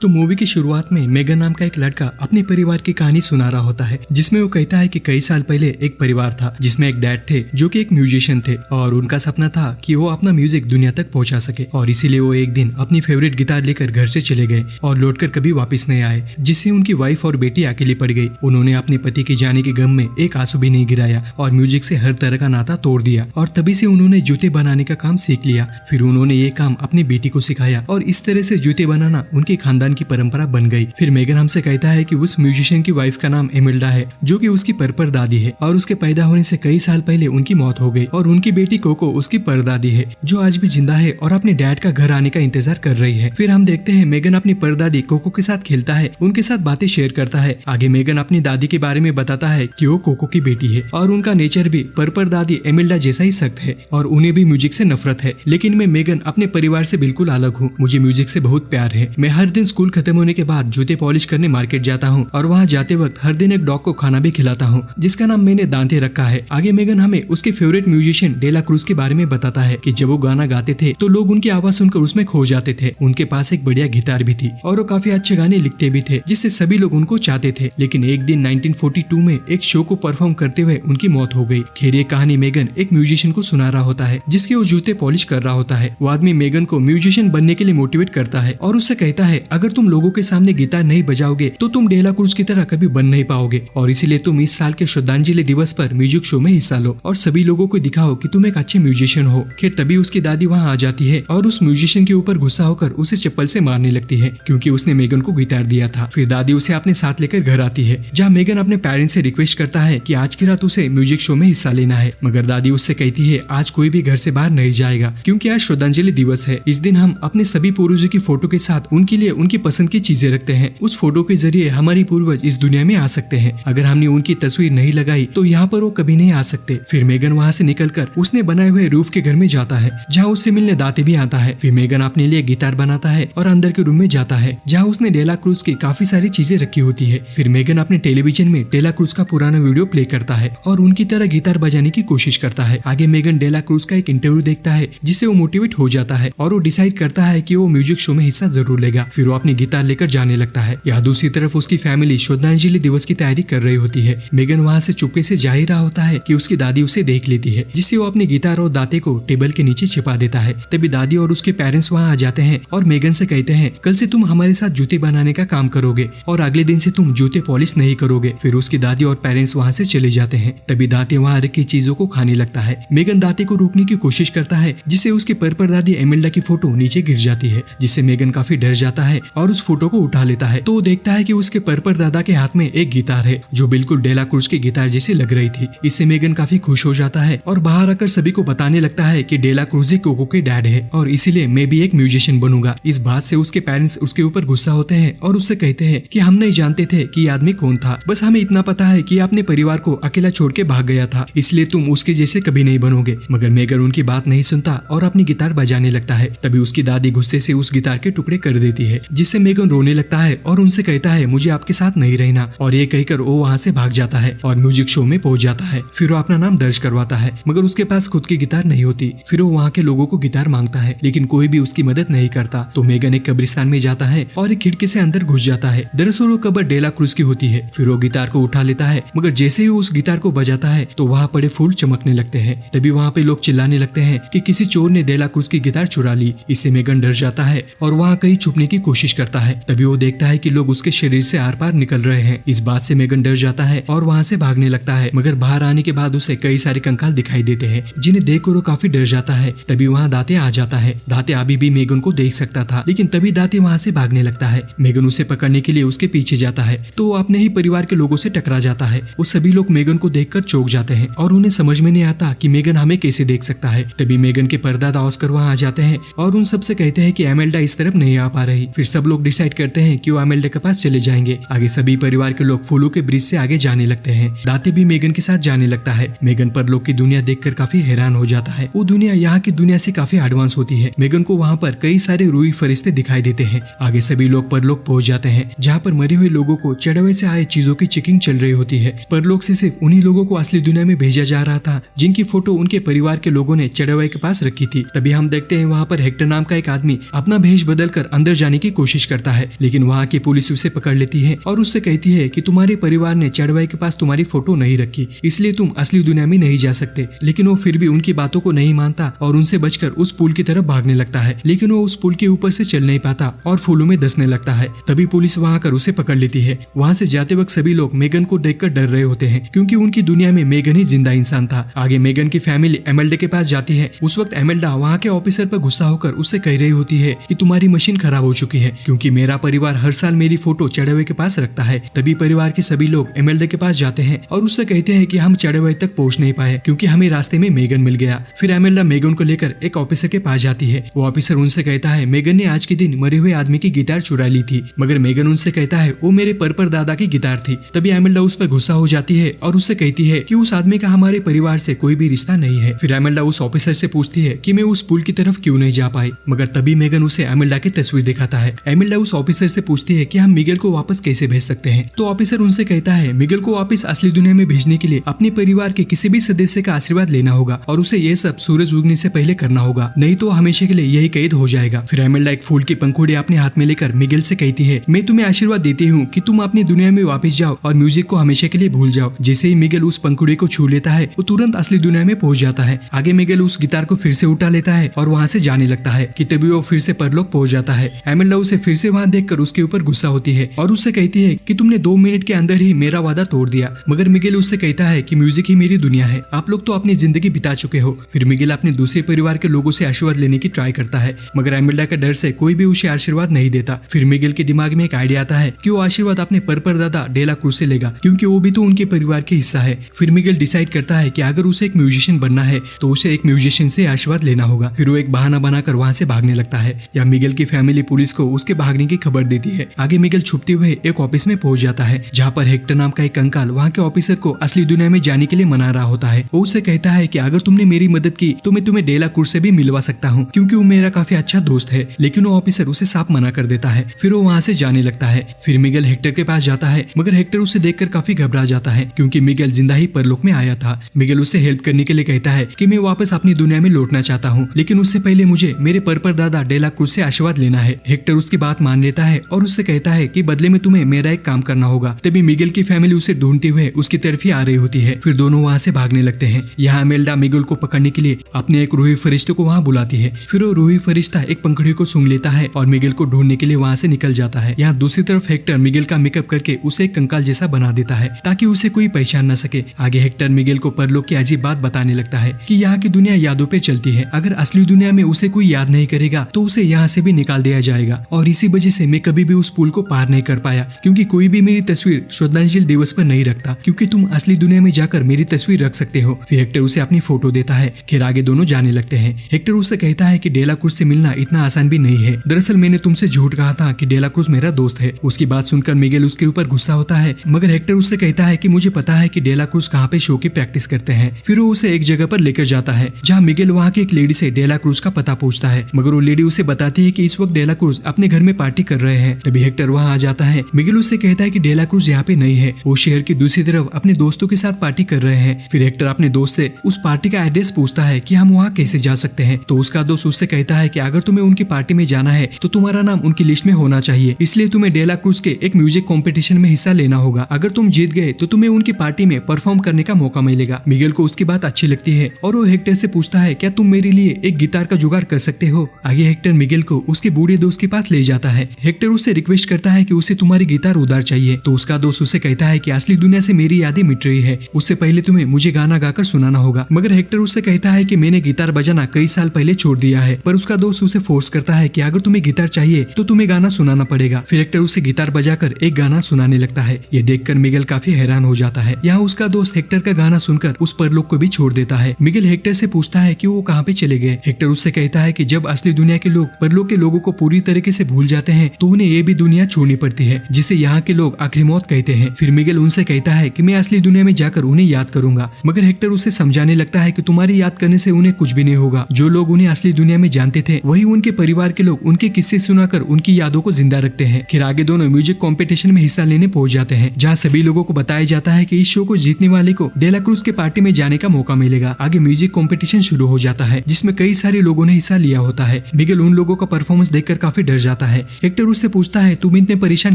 तो मूवी की शुरुआत में मेगन नाम का एक लड़का अपने परिवार की कहानी सुना रहा होता है, जिसमें वो कहता है कि कई साल पहले एक परिवार था जिसमें एक डैड थे जो कि एक म्यूजिशियन थे और उनका सपना था कि वो अपना म्यूजिक दुनिया तक पहुंचा सके। और इसीलिए वो एक दिन अपनी फेवरेट गिटार लेकर घर से चले गए और लौटकर कभी वापस नहीं आए, जिससे उनकी वाइफ और बेटी अकेली पड़ गई। उन्होंने अपने पति के जाने के गम में एक आंसू भी नहीं गिराया और म्यूजिक से हर तरह का नाता तोड़ दिया। और तभी से उन्होंने जूते बनाने का काम सीख लिया। फिर उन्होंने ये काम अपनी बेटी को सिखाया और इस तरह से जूते बनाना उनके खानदान की परंपरा बन गई। फिर मेगन हमसे कहता है कि उस म्यूजिशियन की वाइफ का नाम एमिल्डा है, जो कि उसकी परपर दादी है और उसके पैदा होने से कई साल पहले उनकी मौत हो गई। और उनकी बेटी कोको उसकी परदादी है, जो आज भी जिंदा है और अपने डैड का घर आने का इंतजार कर रही है। फिर हम देखते हैं मेगन अपनी परदादी कोको के साथ खेलता है, उनके साथ बातें शेयर करता है। आगे मेगन अपनी दादी के बारे में बताता है कि वो कोको की बेटी है और उनका नेचर भी परपर दादी एमिल्डा जैसा ही सख्त है और उन्हें भी म्यूजिक से नफरत है। लेकिन मैं मेगन अपने परिवार से बिल्कुल अलग हूँ, मुझे म्यूजिक से बहुत प्यार है। मैं हर दिन स्कूल खत्म होने के बाद जूते पॉलिश करने मार्केट जाता हूँ और वहाँ जाते वक्त हर दिन एक डॉग को खाना भी खिलाता हूँ, जिसका नाम मैंने दांते रखा है। आगे मेगन हमें उसके फेवरेट म्यूजिशियन डेला क्रूज के बारे में बताता है कि जब वो गाना गाते थे तो लोग उनकी आवाज सुनकर उसमें खो जाते थे। उनके पास एक बढ़िया गिटार भी थी और वो काफी अच्छे गाने लिखते भी थे, जिससे सभी लोग उनको चाहते थे। लेकिन एक दिन 1942 में एक शो को परफॉर्म करते हुए उनकी मौत हो गई। खैर ये कहानी मेगन एक म्यूजिशियन को सुना रहा होता है, जिसके वो जूते पॉलिश कर रहा होता है। वो आदमी मेगन को म्यूजिशियन बनने के लिए मोटिवेट करता है और उससे कहता है अगर तुम लोगों के सामने गिटार नहीं बजाओगे तो तुम डेला क्रूज की तरह कभी बन नहीं पाओगे, और इसीलिए तुम इस साल के श्रद्धांजलि दिवस पर म्यूजिक शो में हिस्सा लो और सभी लोगों को दिखाओ कि तुम एक अच्छे म्यूजिशियन हो। खैर तभी उसकी दादी वहाँ आ जाती है और उस म्यूजिशियन के ऊपर गुस्सा होकर उसे चप्पल से मारने लगती है, क्योंकि उसने मेगन को गिटार दिया था। फिर दादी उसे अपने साथ लेकर घर आती है, जहाँ मेगन अपने पेरेंट्स से रिक्वेस्ट करता है कि आज की रात उसे म्यूजिक शो में हिस्सा लेना है। मगर दादी उससे कहती है आज कोई भी घर से बाहर नहीं जाएगा, क्योंकि आज श्रद्धांजलि दिवस है। इस दिन हम अपने सभी पूर्वजों की फोटो के साथ उनके लिए उनकी पसंद की चीजें रखते हैं। उस फोटो के जरिए हमारी पूर्वज इस दुनिया में आ सकते हैं। अगर हमने उनकी तस्वीर नहीं लगाई तो यहाँ पर वो कभी नहीं आ सकते। फिर मेगन वहाँ से निकलकर उसने बनाए हुए रूफ के घर में जाता है, जहाँ उससे मिलने दाते भी आता है। फिर मेगन अपने लिए गिटार बनाता है और अंदर के रूम में जाता है, जहाँ उसने डेला क्रूज की काफी सारी चीजें रखी होती है। फिर मेगन अपने टेलीविजन में डेला क्रूज का पुराना वीडियो प्ले करता है और उनकी तरह गिटार बजाने की कोशिश करता है। आगे मेगन डेला क्रूज का एक इंटरव्यू देखता है, जिससे वो मोटिवेट हो जाता है और वो डिसाइड करता है कि वो म्यूजिक शो में हिस्सा जरूर लेगा। फिर वो अपनी गिटार लेकर जाने लगता है। यहाँ दूसरी तरफ उसकी फैमिली श्रद्धांजलि दिवस की तैयारी कर रही होती है। मेगन वहाँ से चुपके से जा ही रहा होता है कि उसकी दादी उसे देख लेती है, जिससे वो अपने गिटार और दाते को टेबल के नीचे छिपा देता है। तभी दादी और उसके पेरेंट्स वहाँ आ जाते हैं और मेगन से कहते हैं कल से तुम हमारे साथ जूते बनाने का काम करोगे और अगले दिन से तुम जूते पॉलिश नहीं करोगे। फिर उसकी दादी और पेरेंट्स वहाँ से चले जाते हैं। तभी दाते वहाँ रखी चीजों को खाने लगता है। मेगन दाते को रोकने की कोशिश करता है, जिससे उसकी परपर दादी एमिल्डा की फोटो नीचे गिर जाती है, जिससे मेगन काफी डर जाता है और उस फोटो को उठा लेता है। तो वो देखता है कि उसके परपर दादा के हाथ में एक गिटार है, जो बिल्कुल डेला क्रूज की गिटार जैसी लग रही थी। इससे मेगन काफी खुश हो जाता है और बाहर आकर सभी को बताने लगता है कि डेला क्रूज ही कोको के डैड है और इसीलिए मैं भी एक म्यूजिशियन बनूंगा। इस बात से उसके पेरेंट्स उसके ऊपर गुस्सा होते हैं और उससे कहते हैं कि हम नहीं जानते थे कि ये आदमी कौन था, बस हमें इतना पता है कि अपने परिवार को अकेला छोड़ के भाग गया था, इसलिए तुम उसके जैसे कभी नहीं बनोगे। मगर मेगन उनकी बात नहीं सुनता और अपनी गिटार बजाने लगता है। तभी उसकी दादी गुस्से से उस गिटार के टुकड़े कर देती है, जिससे मेगन रोने लगता है और उनसे कहता है मुझे आपके साथ नहीं रहना, और ये कहकर वो वहाँ से भाग जाता है और म्यूजिक शो में पहुंच जाता है। फिर वो अपना नाम दर्ज करवाता है, मगर उसके पास खुद की गिटार नहीं होती। फिर वो वहाँ के लोगों को गिटार मांगता है, लेकिन कोई भी उसकी मदद नहीं करता। तो मेगन एक कब्रिस्तान में जाता है और एक खिड़की से अंदर घुस जाता है। दरअसल वो कब्र डेला क्रूज की होती है। फिर वो गिटार को उठा लेता है, मगर जैसे ही उस गिटार को बजाता है तो वहाँ पड़े फूल चमकने लगते हैं। तभी वहाँ पे लोग चिल्लाने लगते हैं कि किसी चोर ने डेला क्रूज की गिटार चुरा ली। इससे मेगन डर जाता है और वहाँ कहीं छुपने की कोशिश करता है। तभी वो देखता है कि लोग उसके शरीर से आर पार निकल रहे हैं। इस बात से मेगन डर जाता है और वहाँ से भागने लगता है, मगर बाहर आने के बाद उसे कई सारे कंकाल दिखाई देते हैं, जिन्हें देखकर वो काफी डर जाता है। तभी वहाँ दाते आ जाता है। दाते अभी भी मेगन को देख सकता था, लेकिन तभी दाते वहाँ से भागने लगता है। मेगन उसे पकड़ने के लिए उसके पीछे जाता है तो वो अपने ही परिवार के लोगों से टकरा जाता है। वो सभी लोग मेगन को देखकर चौंक जाते हैं और उन्हें समझ में नहीं आता कि मेगन हमें कैसे देख सकता है। तभी मेगन के परदादा ऑस्कर वहाँ आ जाते हैं और उन सबसे कहते हैं कि एमेल्डा इस तरफ नहीं आ पा रही। फिर सब लोग डिसाइड करते हैं कि वो एमेल्डा के पास चले जाएंगे। आगे सभी परिवार के लोग फूलों के ब्रिज से आगे जाने लगते हैं। दाते भी मेगन के साथ जाने लगता है। मेगन परलोक की दुनिया देखकर काफी हैरान हो जाता है। वो दुनिया यहाँ की दुनिया से काफी एडवांस होती है। मेगन को वहाँ पर कई सारे रूही फरिश्ते दिखाई देते हैं। आगे सभी लोग परलोक पहुँच जाते हैं, जहाँ पर मरे हुए लोगों को चढ़ावे से आए चीजों की चेकिंग चल रही होती है। परलोक से सिर्फ उन्हीं लोगों को असली दुनिया में भेजा जा रहा था जिनकी फोटो उनके परिवार के लोगों ने चढ़ावे के पास रखी थी। तभी हम देखते हैं वहाँ पर हेक्टर नाम का एक आदमी अपना भेष बदल कर अंदर जाने की कोशिश कोशिश करता है, लेकिन वहाँ की पुलिस उसे पकड़ लेती है और उससे कहती है कि तुम्हारे परिवार ने चढ़वाई के पास तुम्हारी फोटो नहीं रखी, इसलिए तुम असली दुनिया में नहीं जा सकते। लेकिन वो फिर भी उनकी बातों को नहीं मानता और उनसे बचकर उस पुल की तरफ भागने लगता है, लेकिन वो उस पुल के ऊपर से चल नहीं पाता और फूलों में धंसने लगता है। तभी पुलिस वहाँ आकर उसे पकड़ लेती है। वहाँ से जाते वक्त सभी लोग मेगन को देखकर डर रहे होते हैं, क्योंकि उनकी दुनिया में मेगन ही जिंदा इंसान था। आगे मेगन की फैमिली एमेल्डा के पास जाती है। उस वक्त एमेल्डा वहाँ के ऑफिसर पर गुस्सा होकर उससे कह रही होती है कि तुम्हारी मशीन खराब हो चुकी है, क्योंकि मेरा परिवार हर साल मेरी फोटो चढ़ावे के पास रखता है। तभी परिवार के सभी लोग एमेल्डा के पास जाते हैं और उससे कहते हैं कि हम चढ़ावे तक पहुंच नहीं पाए, क्योंकि हमें रास्ते में मेगन मिल गया। फिर एमेल्डा मेगन को लेकर एक ऑफिसर के पास जाती है। वो ऑफिसर उनसे कहता है मेगन ने आज के दिन मरे हुए आदमी की गिटार चुरा ली थी, मगर मेगन उनसे कहता है वो मेरे पर दादा की गिटार थी। तभी एमेल्डा उस पर गुस्सा हो जाती है और उससे कहती है कि उस आदमी का हमारे परिवार से कोई भी रिश्ता नहीं है। फिर एमेल्डा उस ऑफिसर से पूछती है कि मैं उस पुल की तरफ क्यों नहीं जा पाई, मगर तभी मेगन उसे एमेल्डा की तस्वीर दिखाता है। एमेल्डा उस ऑफिसर से पूछती है कि हम मिगेल को वापस कैसे भेज सकते हैं। तो ऑफिसर उनसे कहता है मिगेल को वापस असली दुनिया में भेजने के लिए अपने परिवार के किसी भी सदस्य का आशीर्वाद लेना होगा और उसे ये सब सूरज उगने से पहले करना होगा, नहीं तो हमेशा के लिए यही कैद हो जाएगा। फिर एमेल्डा एक फूल की पंखुड़ी अपने हाथ में लेकर मिगेल से कहती है मैं तुम्हें आशीर्वाद देती हूँ कि तुम अपनी दुनिया में वापस जाओ और म्यूजिक को हमेशा के लिए भूल जाओ। जैसे ही मिगेल उस पंखुड़ी को छू लेता है वो तुरंत असली दुनिया में पहुंच जाता है। आगे मिगेल उस गिटार को फिर से उठा लेता है और वहाँ से जाने लगता है कि तभी वो फिर से परलोक पहुंच जाता है। एमेल्डा उसे फिर से वहाँ देखकर उसके ऊपर गुस्सा होती है और उससे कहती है कि तुमने 2 मिनट के अंदर ही मेरा वादा तोड़ दिया। मगर मिगेल उससे कहता है कि म्यूजिक ही मेरी दुनिया है, आप लोग तो अपनी जिंदगी बिता चुके हो। फिर मिगेल अपने दूसरे परिवार के लोगों से आशीर्वाद लेने की ट्राई करता है, मगर एमेल्डा का डर से कोई भी उसे आशीर्वाद नहीं देता। फिर मिगेल के दिमाग में एक आइडिया आता है कि वो आशीर्वाद अपने परदादा डेला क्रूज से लेगा, क्योंकि वो भी तो उनके परिवार के हिस्सा है। फिर मिगेल डिसाइड करता है कि अगर उसे एक म्यूजिशियन बनना है तो उसे एक म्यूजिशियन से आशीर्वाद लेना होगा। फिर वो एक बहाना बनाकर वहाँ से भागने लगता है। या मिगेल की फैमिली पुलिस को उसके भागने की खबर देती है। आगे मिगेल छुपते हुए एक ऑफिस में पहुंच जाता है, जहाँ पर हेक्टर नाम का एक कंकाल वहाँ के ऑफिसर को असली दुनिया में जाने के लिए मना रहा होता है। वो उससे कहता है कि अगर तुमने मेरी मदद की तो मैं तुम्हें डेला क्रूज से भी मिलवा सकता हूँ, क्योंकि वो मेरा काफी अच्छा दोस्त है। लेकिन वो ऑफिसर उसे साफ मना कर देता है। फिर वो वहाँ से जाने लगता है। फिर मिगेल हेक्टर के पास जाता है, मगर हेक्टर उसे देखकर काफी घबरा जाता है, क्योंकि मिगेल जिंदा ही परलोक में आया था। मिगेल उसे हेल्प करने के लिए कहता है कि मैं वापस अपनी दुनिया में लौटना चाहता हूँ, लेकिन उससे पहले मुझे मेरे परदादा डेला क्रूज से आशीर्वाद लेना है। हेक्टर उसकी बात मान लेता है और उससे कहता है कि बदले में तुम्हें मेरा एक काम करना होगा। तभी मिगेल की फैमिली उसे ढूंढते हुए उसकी तरफ ही आ रही होती है। फिर दोनों वहाँ से भागने लगते हैं। यहाँ एमेल्डा मिगेल को पकड़ने के लिए अपने एक रूही फरिश्ते को वहाँ बुलाती है। फिर वो रूही फरिश्ता एक पंखुड़ी को सूंघ लेता है और मिगेल को ढूंढने के लिए वहाँ से निकल जाता है। यहाँ दूसरी तरफ हेक्टर मिगेल का मेकअप करके उसे एक कंकाल जैसा बना देता है, ताकि उसे कोई पहचान न सके। आगे हेक्टर मिगेल को परलोक की अजीब बात बताने लगता है कि यहाँ की दुनिया यादों पे चलती है, अगर असली दुनिया में उसे कोई याद नहीं करेगा तो उसे यहाँ से भी निकाल दिया जाएगा, और इसी वजह से मैं कभी भी उस पुल को पार नहीं कर पाया, क्योंकि कोई भी मेरी तस्वीर श्रद्धांजलि दिवस पर नहीं रखता, क्योंकि तुम असली दुनिया में जाकर मेरी तस्वीर रख सकते हो। फिर हेक्टर उसे अपनी फोटो देता है। फिर आगे दोनों जाने लगते हैं। हेक्टर उससे कहता है कि डेला क्रूज से मिलना इतना आसान भी नहीं है, दरअसल मैंने तुमसे झूठ कहा था कि डेला क्रूज मेरा दोस्त है। उसकी बात सुनकर मिगेल उसके ऊपर गुस्सा होता है, मगर हेक्टर उससे कहता है कि मुझे पता है कि डेला क्रूज कहाँ पे शो की प्रैक्टिस करते हैं। फिर वो उसे एक जगह पर लेकर जाता है, जहाँ मिगेल वहाँ की एक लेडी से डेला क्रूज का पता पूछता है, मगर वो लेडी उसे बताती है कि इस वक्त डेला क्रूज अपने घर में पार्टी कर रहे हैं। तभी हेक्टर वहाँ आ जाता है। मिगेल उससे कहता है कि डेला क्रूज यहाँ पे नहीं है, वो शहर की दूसरी तरफ अपने दोस्तों के साथ पार्टी कर रहे हैं। फिर हेक्टर अपने दोस्त से उस पार्टी का एड्रेस पूछता है कि हम वहाँ कैसे जा सकते हैं। तो उसका दोस्त उससे कहता है कि अगर तुम्हें उनकी पार्टी में जाना है तो तुम्हारा नाम उनकी लिस्ट में होना चाहिए, इसलिए तुम्हें डेला क्रूज के एक म्यूजिक कॉम्पिटिशन में हिस्सा लेना होगा। अगर तुम जीत गए तो तुम्हें उनकी पार्टी में परफॉर्म करने का मौका मिलेगा। मिगेल को उसकी बात अच्छी लगती है और वो हेक्टर से पूछता है क्या तुम मेरे लिए एक गिटार का जुगाड़ कर सकते हो। आगे हेक्टर मिगेल को उसके बूढ़े दोस्त के पास ले जाता है। हेक्टर उससे रिक्वेस्ट करता है कि उसे तुम्हारी गिटार उधार चाहिए। तो उसका दोस्त उसे कहता है कि असली दुनिया से मेरी यादें मिट रही है, उससे पहले तुम्हें मुझे गाना गाकर सुनाना होगा। मगर हेक्टर उससे कहता है कि मैंने गिटार बजाना कई साल पहले छोड़ दिया है, पर उसका दोस्त उसे फोर्स करता है कि अगर तुम्हें गिटार चाहिए तो तुम्हें गाना सुनाना पड़ेगा। फिर हेक्टर उसे गिटार बजाकर एक गाना सुनाने लगता है। ये देखकर मिगेल काफी हैरान हो जाता है। यहाँ उसका दोस्त हेक्टर का गाना सुनकर उस परलोक को भी छोड़ देता है। मिगेल हेक्टर से पूछता है कि वो कहाँ पे चले गए। हेक्टर उससे कहता है कि जब असली दुनिया के लोग परलोक के लोगों को पूरी तरीके से भूल जाते हैं तो उन्हें ये भी दुनिया छोड़नी पड़ती है, जिसे यहाँ के लोग आखिरी मौत कहते हैं। फिर मिगेल उनसे कहता है कि मैं असली दुनिया में जाकर उन्हें याद करूंगा, मगर हेक्टर उसे समझाने लगता है कि तुम्हारी याद करने से उन्हें कुछ भी नहीं होगा। जो लोग उन्हें असली दुनिया में जानते थे वही उनके परिवार के लोग उनके किस्से सुनाकर उनकी यादों को जिंदा रखते हैं। फिर आगे दोनों म्यूजिक कंपटीशन में हिस्सा लेने पहुंच जाते हैं, जहाँ सभी लोगों को बताया जाता है कि इस शो को जीतने वाले को डेला क्रूज के पार्टी में जाने का मौका मिलेगा। आगे म्यूजिक कंपटीशन शुरू हो जाता है, जिसमें कई सारे लोगों ने हिस्सा लिया होता है। मिगेल उन लोगों का परफॉर्मेंस देखकर काफी डर जाता जाता है। हेक्टर उससे पूछता है तुम इतने परेशान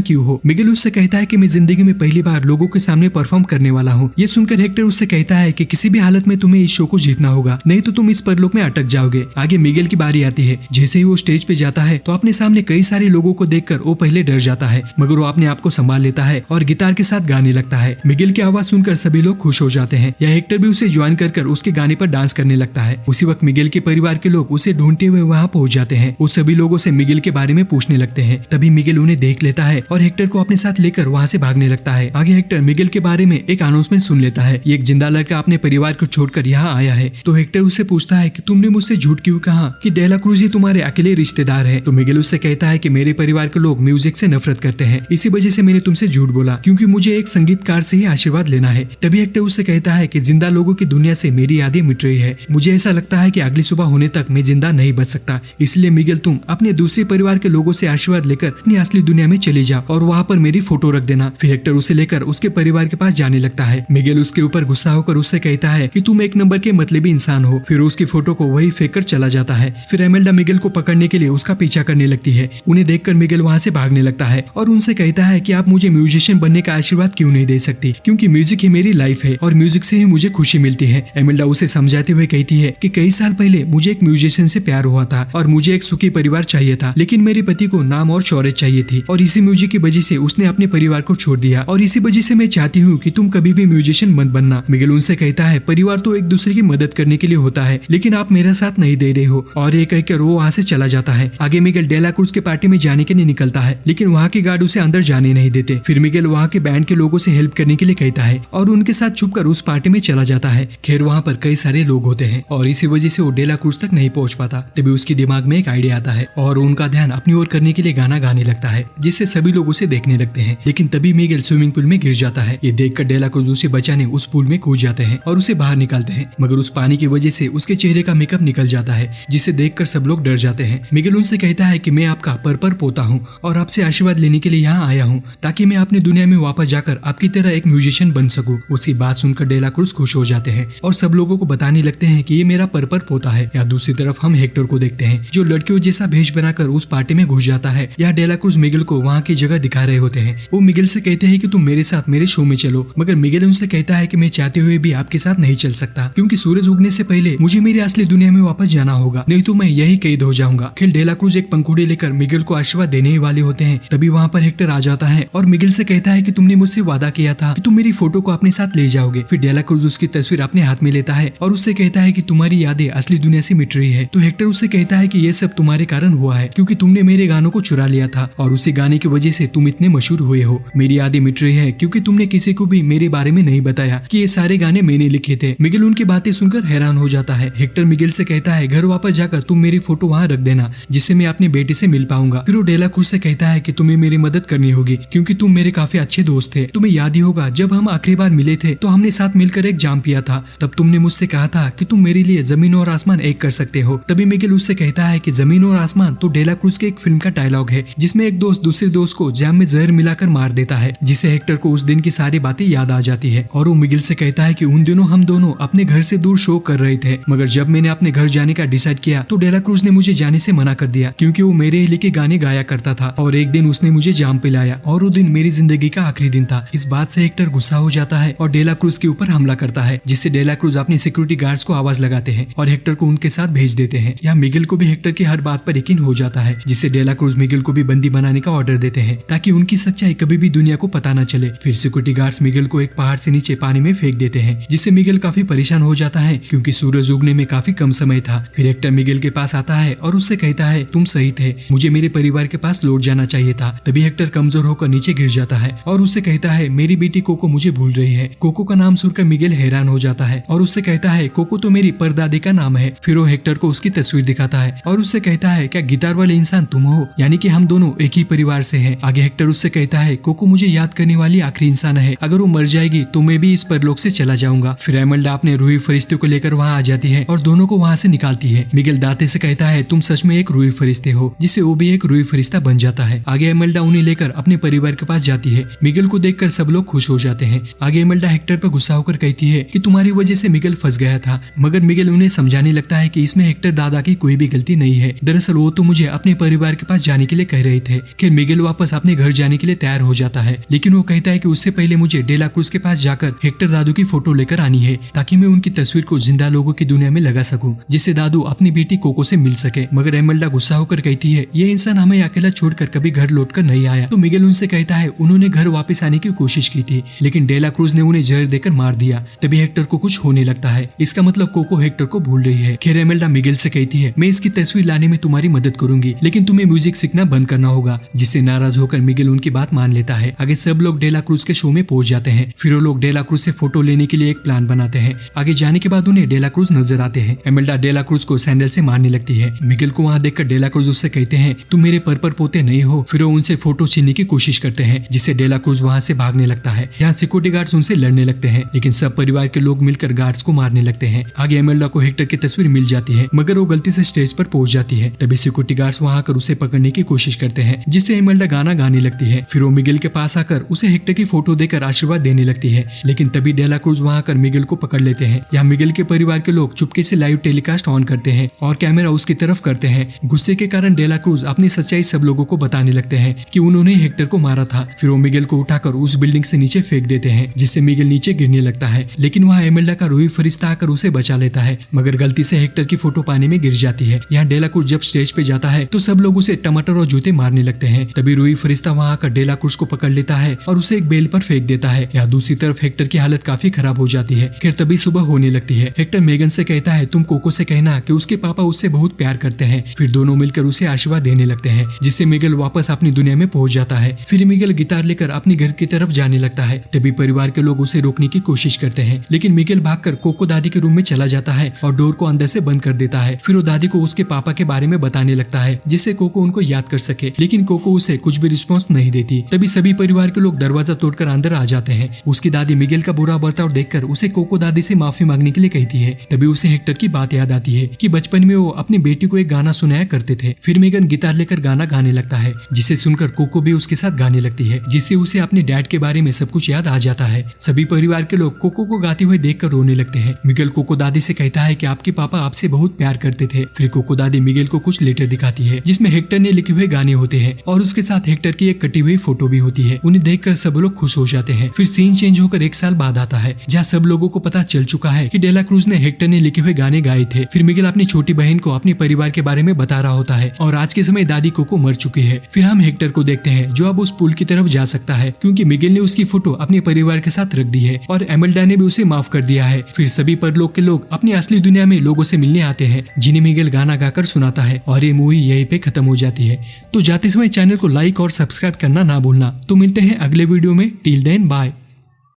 क्यों हो। मिगेल उससे कहता है कि मैं जिंदगी में पहली बार लोगों के सामने परफॉर्म करने वाला हूँ। ये सुनकर हेक्टर उससे कहता है कि किसी भी हालत में तुम्हें इस शो को जीतना होगा, नहीं तो तुम इस परलोक में अटक जाओगे। आगे मिगेल की बारी आती है। जैसे ही वो स्टेज पे जाता है तो अपने सामने कई सारे लोगों को देखकर वो पहले डर जाता है, मगर वो अपने आप को संभाल लेता है और गिटार के साथ गाने लगता है। मिगेल की आवाज सुनकर सभी लोग खुश हो जाते हैं। या हेक्टर भी उसे ज्वाइन कर उसके गाने पर डांस करने लगता है। उसी वक्त मिगेल के परिवार के लोग उसे ढूंढते हुए वहाँ पहुंच जाते हैं। वो सभी लोगों से मिगेल के बारे में पूछने लगते हैं। तभी मिगेल उन्हें देख लेता है और हेक्टर को अपने साथ लेकर वहाँ से भागने लगता है। आगे हेक्टर मिगेल के बारे में एक अनाउंसमेंट सुन लेता है। एक जिंदा लड़का अपने परिवार को छोड़कर यहाँ आया है। तो हेक्टर उससे पूछता है कि तुमने मुझसे झूठ क्यों कहा कि डेला क्रूज ही तुम्हारे अकेले रिश्तेदार है। तो मिगेल उससे कहता है कि मेरे परिवार के लोग म्यूजिक से नफरत करते हैं, इसी वजह से मैंने तुमसे झूठ बोला, क्योंकि मुझे एक संगीतकार से ही आशीर्वाद लेना है। तभी हेक्टर उससे कहता है कि जिंदा लोगों की दुनिया से मेरी यादें मिट रही है। मुझे ऐसा लगता है कि अगली सुबह होने तक मैं जिंदा नहीं बच सकता, इसलिए मिगेल तुम अपने दूसरे परिवार के लोगों से आशीर्वाद लेकर अपनी असली दुनिया में चले जाओ और वहाँ पर मेरी फोटो रख देना। फिर हेक्टर उसे लेकर उसके परिवार के पास जाने लगता है। मिगेल उसके ऊपर गुस्सा होकर उससे कहता है कि तुम एक नंबर के मतलबी इंसान हो। फिर उसकी फोटो को वही फेंक कर चला जाता है। फिर एमेल्डा मिगेल को पकड़ने के लिए उसका पीछा करने लगती है। उन्हें देखकर मिगेल वहाँ से भागने लगता है और उनसे कहता है कि आप मुझे म्यूजिशियन बनने का आशीर्वाद क्यों नहीं दे सकती, क्योंकि म्यूजिक ही मेरी लाइफ है और म्यूजिक से ही मुझे खुशी मिलती है। एमेल्डा उसे समझाते हुए कहती है कि कई साल पहले मुझे एक म्यूजिशियन से प्यार हुआ था और मुझे एक सुखी परिवार चाहिए था, लेकिन मेरे पति को नाम और शोहरत चाहिए थी और इसी म्यूजिक की वजह से उसने अपने परिवार को छोड़ दिया और इसी वजह से मैं चाहती हूँ कि तुम कभी भी म्यूजिशियन मत बनना। मिगेल उनसे कहता है परिवार तो एक दूसरे की मदद करने के लिए होता है, लेकिन आप मेरा साथ नहीं दे रहे हो, और ये कहकर वो वहाँ से चला जाता है। आगे मिगेल डेला क्रूज के पार्टी में जाने के लिए निकलता है, लेकिन वहाँ के गार्ड उसे अंदर जाने नहीं देते। फिर मिगेल वहाँ के बैंड के लोगों से हेल्प करने के लिए कहता है और उनके साथ छुपकर उस पार्टी में चला जाता है। खैर वहाँ पर कई सारे लोग होते हैं और इसी वजह से वो डेला क्रूज तक नहीं पहुँच पाता। तभी उसके दिमाग में एक आइडिया आता है और उनका ध्यान अपनी ओर करने के लिए गाना गाने लगता है, जिससे सभी लोग उसे देखने लगते हैं। लेकिन तभी मिगेल स्विमिंग पूल में गिर जाता है। ये देखकर डेला क्रूज उसे बचाने उस पूल में कूद जाते हैं और उसे बाहर निकालते हैं, मगर उस पानी की वजह से उसके चेहरे का मेकअप निकल जाता है, जिसे देखकर सब लोग डर जाते हैं। मिगेल उनसे कहता है कि मैं आपका पर पोता हूँ और आपसे आशीर्वाद लेने के लिए यहाँ आया हूँ, ताकि मैं अपनी दुनिया में वापस जाकर आपकी तरह एक म्यूजिशियन बन सकूं। उसकी बात सुनकर डेला क्रूज खुश हो जाते हैं और सब लोगों को बताने लगते हैं कि ये मेरा पर पोता है। या दूसरी तरफ हम हेक्टर को देखते हैं, जो लड़कियों जैसा भेष बनाकर उस पार्टी में घुस जाता है। या डेला क्रूज मिगेल को वहाँ की जगह दिखा रहे होते हैं। वो मिगेल से कहते हैं कि तुम मेरे साथ मेरे शो में चलो, मगर मिगेल उनसे कहता है कि मैं चाहते हुए भी आपके साथ नहीं चल सकता, क्योंकि सूरज उगने से पहले मुझे मेरी असली दुनिया में वापस जाना होगा, नहीं तो मैं यही कैद हो जाऊंगा। फिर डेला क्रूज एक पंखुड़ी लेकर मिगेल को आशीर्वाद देने ही वाले होते हैं। तभी वहाँ पर हेक्टर आ जाता है और मिगेल से कहता है कि तुमने मुझसे वादा किया था कि तुम मेरी फोटो को अपने साथ ले जाओगे। फिर डेला क्रूज उसकी तस्वीर अपने हाथ में लेता है और उससे कहता है कि तुम्हारी यादें असली दुनिया से मिट रही है। तो हेक्टर उससे कहता है कि ये सब तुम्हारे कारण हुआ है, क्योंकि तुमने मेरे गानों को चुरा लिया था और उसी गाने की वजह से तुम इतने मशहूर हुए हो। मेरी यादें मिट रही है क्योंकि तुमने किसी को भी मेरे बारे में नहीं बताया कि ये सारे गाने मैंने लिखे थे। मिगेल उनकी बातें सुनकर हैरान हो जाता है। हेक्टर मिगेल से कहता है घर वापस जाकर तुम मेरी फोटो वहाँ रख देना, जिससे मैं अपने बेटे से मिल पाऊंगा। फिर वो डेला क्रूज से कहता है कि तुम्हें मेरी मदद करनी होगी, क्योंकि तुम मेरे काफी अच्छे दोस्त थे। तुम्हें याद ही होगा जब हम आखिरी बार मिले थे तो हमने साथ मिलकर एक जाम पिया था। तब तुमने मुझसे कहा था कि तुम मेरे लिए जमीन और आसमान एक कर सकते हो। तभी मिगेल उससे कहता है कि जमीन और आसमान तो डेला क्रूज के एक फिल्म का डायलॉग है, जिसमें एक दोस्त दूसरे दोस्त को जैम में जहर मिलाकर मार देता है, जिससे हेक्टर को उस दिन की सारी बातें याद आ जाती है। और वो मिगेल से कहता है कि उन दिनों हम दोनों अपने घर से दूर शो कर रहे थे, मगर जब मैंने अपने घर जाने का डिसाइड किया तो डेला क्रूज ने मुझे जाने से मना कर दिया, क्योंकि वो मेरे ही लिखे गाने गाया करता था। और एक दिन उसने मुझे जाम पिलाया और वो दिन मेरी जिंदगी का आखिरी दिन था। इस बात से हेक्टर गुस्सा हो जाता है और डेला क्रूज के ऊपर हमला करता है, जिससे डेला क्रूज अपने सिक्योरिटी गार्ड्स को आवाज लगाते हैं और हेक्टर को उनके साथ भेज देते हैं। यहाँ मिगेल को भी हेक्टर की हर बात पर यकीन हो जाता है, जिससे डेला क्रूज मिगेल को भी बंदी बनाने का ऑर्डर देते हैं, ताकि उनकी सच्चाई कभी भी दुनिया को पता न चले। फिर सिक्योरिटी गार्ड्स मिगेल को एक पहाड़ से नीचे पानी में फेंक देते हैं, जिससे मिगेल काफी परेशान हो जाता है, क्योंकि सूरज उगने में काफी कम समय था। फिर हेक्टर मिगेल के पास आता है और उससे कहता है तुम सही थे, मुझे मेरे परिवार के पास लौट जाना चाहिए था। तभी हेक्टर कमजोर होकर नीचे गिर जाता है और उससे कहता है मेरी बेटी कोको मुझे भूल रही है। कोको का नाम सुनकर मिगेल हैरान हो जाता है और उससे कहता है कोको तो मेरी परदादी का नाम है। फिर वो हेक्टर को उसकी तस्वीर दिखाता है और उससे कहता है क्या गिटार वाले इंसान तुम हो, यानी कि हम दोनों एक ही परिवार से हैं। आगे हेक्टर उससे कहता है कोको मुझे याद करने वाली आखिरी इंसान है, अगर वो मर जाएगी तो मैं भी इस परलोक से चला जाऊंगा। फिर एमेल्डा अपने रूही फरिश्ते को लेकर वहाँ आ जाती है और दोनों को वहाँ से निकालती है। मिगेल दाते से कहता है तुम सच में एक रूही फरिश्ते हो, जिससे वो भी एक रूही फरिश्ता बन जाता है। आगे एमेल्डा उन्हें लेकर अपने परिवार के पास जाती है। मिगेल को देखकर सब लोग खुश हो जाते हैं। आगे एमेल्डा हेक्टर पर गुस्सा होकर कहती है कि तुम्हारी वजह से मिगेल फंस गया था, मगर मिगेल उन्हें समझाने लगता है कि इसमें हेक्टर दादा की कोई भी गलती नहीं है। दरअसल वो तो मुझे अपने परिवार परिवार के पास जाने के लिए कह रहे थे। फिर मिगेल वापस अपने घर जाने के लिए तैयार हो जाता है, लेकिन वो कहता है कि उससे पहले मुझे डेला क्रूज के पास जाकर हेक्टर दादू की फोटो लेकर आनी है, ताकि मैं उनकी तस्वीर को जिंदा लोगों की दुनिया में लगा सकूं, जिससे दादू अपनी बेटी कोको से मिल सके। मगर एमेल्डा गुस्सा होकर कहती है ये इंसान हमें अकेला छोड़कर कभी घर लौटकर नहीं आया। तो मिगेल उनसे कहता है उन्होंने घर वापस आने की कोशिश की थी, लेकिन डेला क्रूज ने उन्हें जहर देकर मार दिया। तभी हेक्टर को कुछ होने लगता है। इसका मतलब कोको हेक्टर को भूल रही है। खैर एमेल्डा मिगेल से कहती है मैं इसकी तस्वीर लाने में तुम्हारी मदद करूंगी, लेकिन तुम्हें म्यूजिक सीखना बंद करना होगा, जिससे नाराज होकर मिगेल उनकी बात मान लेता है। आगे सब लोग डेला क्रूज के शो में पहुंच जाते हैं। फिर वो लोग डेला क्रूज से फोटो लेने के लिए एक प्लान बनाते हैं। आगे जाने के बाद उन्हें डेला क्रूज नजर आते हैं। एमेल्डा डेला क्रूज को सैंडल से मारने लगती है। मिगेल को वहां देखकर डेला क्रूज उससे कहते हैं तुम मेरे पर पोते नहीं हो। फिर वो उनसे फोटो छीनने की कोशिश करते हैं, जिससे डेला क्रूज वहां से भागने लगता है। यहाँ सिक्योरिटी गार्ड्स उनसे लड़ने लगते हैं, लेकिन सब परिवार के लोग मिलकर गार्ड्स को मारने लगते हैं। आगे एमेल्डा को हेक्टर की तस्वीर मिल जाती है, मगर वो गलती से स्टेज पर पहुंच जाती है। तभी सिक्योरिटी गार्ड्स वहां आकर उसे पकड़ने की कोशिश करते हैं, जिससे एमेल्डा गाना गाने लगती है। फिर वो मिगेल के पास आकर उसे हेक्टर की फोटो देकर आशीर्वाद देने लगती है, लेकिन तभी डेला क्रूज वहां आकर मिगेल को पकड़ लेते हैं। यहाँ मिगेल के परिवार के लोग चुपके से लाइव टेलीकास्ट ऑन करते हैं और कैमरा उसकी तरफ करते हैं। गुस्से के कारण डेला क्रूज अपनी सच्चाई सब लोगों को बताने लगते हैं कि उन्होंने हेक्टर को मारा था। फिर वो मिगेल को उठाकर उस बिल्डिंग से नीचे फेंक देते हैं, जिससे मिगेल नीचे गिरने लगता है। लेकिन वहाँ एमेल्डा का रूही फरिश्ता आकर उसे बचा लेता है, मगर गलती से हेक्टर की फोटो पानी में गिर जाती है। यहाँ डेला क्रूज जब स्टेज पे जाता है तो सब लोग उसे टमाटर और जूते मारने लगते हैं। तभी रूही फरिश्ता वहाँ आकर डेला क्रूज को पकड़ लेता है और उसे एक बेल पर फेंक देता है। यहाँ दूसरी तरफ हेक्टर की हालत काफी खराब हो जाती है। फिर तभी सुबह होने लगती है। हेक्टर मेगन से कहता है तुम कोको से कहना कि उसके पापा उससे बहुत प्यार करते हैं। फिर दोनों मिलकर उसे आशीर्वाद देने लगते हैं, जिससे मिगेल वापस अपनी दुनिया में पहुंच जाता है। फिर मिगेल गिटार लेकर अपने घर की तरफ जाने लगता है। तभी परिवार के लोग उसे रोकने की कोशिश करते हैं, लेकिन मिगेल भागकर कोको दादी के रूम में चला जाता है और डोर को अंदर से बंद कर देता है। फिर वो दादी को उसके पापा के बारे में बताने लगता है, जिससे कोको उनको याद कर सके, लेकिन कोको उसे कुछ भी रिस्पॉन्स नहीं देती। तभी सभी परिवार के लोग दरवाजा तोड़कर अंदर आ जाते हैं। उसकी दादी मिगेल का बुरा बर्ताव देखकर उसे कोको दादी से माफी मांगने के लिए कहती है। तभी उसे हेक्टर की बात याद आती है कि बचपन में वो अपनी बेटी को एक गाना सुनाया करते थे। फिर मेगन गिटार लेकर गाना गाने लगता है, जिसे सुनकर कोको भी उसके साथ गाने लगती है, जिससे उसे अपने डैड के बारे में सब कुछ याद आ जाता है। सभी परिवार के लोग कोको को गाते हुए देखकर रोने लगते हैं। मिगेल कोको दादी से कहता है कि आपके पापा आपसे बहुत प्यार करते थे। फिर कोको दादी मिगेल को कुछ लेटर दिखाती है, जिसमें हेक्टर ने लिखे हुए गाने होते हैं और उसके साथ हेक्टर की एक कटी हुई फोटो भी होती है। उन्हें देखकर सब लोग खुश हो जाते हैं। फिर सीन चेंज होकर 1 साल बाद आता है, जहाँ सब लोगों को पता चल चुका है कि डेला क्रूज ने हेक्टर ने लिखे हुए गाने गाए थे। फिर मिगेल अपनी छोटी बहन को अपने परिवार के बारे में बता रहा होता है और आज के समय दादी कोको मर चुकी है। फिर हम हेक्टर को देखते हैं, जो अब उस पुल की तरफ जा सकता है, क्योंकि मिगेल ने उसकी फोटो अपने परिवार के साथ रख दी है और एमेल्डा ने भी उसे माफ कर दिया है। फिर सभी परलोक के लोग अपनी असली दुनिया में लोगों से मिलने आते हैं, जिन्हें मिगेल गाना गाकर सुनाता है और ये मूवी यहीं पे खत्म हो जाती है। तो जाते समय चैनल को लाइक और सब्सक्राइब करना ना भूलना। तो मिलते हैं अगले वीडियो में। Till then bye.